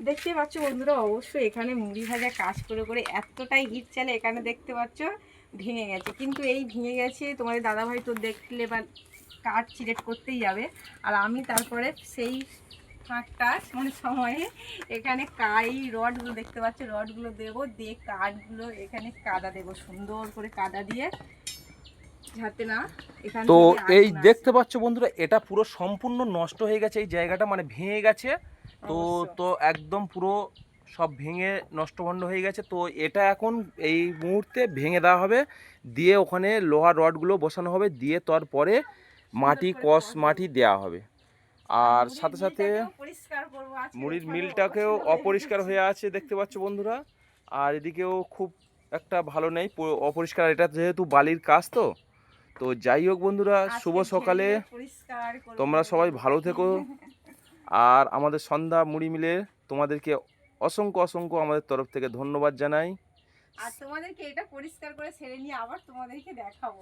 দেখতে পাচ্ছ বন্ধুরা, অবশ্যই এখানে মুড়ি ভাজা কাজ করে করে এতটাই হিট চলে, এখানে দেখতে পাচ্ছ ভেঙে গেছে। কিন্তু এই ভেঙে গেছে তোমাদের দাদাভাই তো দেখলে বা কাঠ চিরেট করতেই যাবে, আর আমি তারপরে সেই ফাঁকটা মানে সময়ে এখানে এই রডগুলো দেখতে পাচ্ছ, রডগুলো দেবো, দিয়ে কাঠগুলো এখানে কাদা দেবো, সুন্দর করে কাদা দিয়ে, যাতে না এখান তো থেকে এই আগুন আসে। দেখতে পাচ্ছ বন্ধুরা, এটা পুরো সম্পূর্ণ নষ্ট হয়ে গেছে, এই জায়গাটা মানে ভেঙে গেছে। তো অবশ্য তো একদম পুরো সব ভেঙে নষ্টভণ্ড হয়ে গেছে। তো এটা এখন এই মুহূর্তে ভেঙে দেওয়া হবে, দিয়ে ওখানে লোহার রডগুলো বসানো হবে, দিয়ে তারপরে সুন্দর মাটি করে কস কষ মাটি দেবো। দেওয়া হবে। আর আর মুড়ির সাথে সাথে মিলটাকেও পরিষ্কার করবো আজকে, মুড়ির ওখানেও মিলটাকেও অগোছালো হয়ে অপরিষ্কার গেছে। হয়ে আছে দেখতে পাচ্ছ বন্ধুরা। আর এদিকেও খুব একটা ভালো নেই, অপরিষ্কার। এটা যেহেতু বালির কাজ, তো তো যাই হোক বন্ধুরা, শুভ আজকে ঝেড়ে সকালে। ঝেড়ে পরিষ্কার করে তোমরা নেবো সবাই ভালো এগুলোকে। থেকো। আর আমাদের সন্ধ্যা মুড়ি মিলে তোমাদেরকে অসংখ্য অসংখ্য আমাদের তরফ থেকে ধন্যবাদ জানাই। আর তোমাদেরকে এটা পরিষ্কার করে ছেড়ে নিয়ে আবার তোমাদেরকে দেখাবো।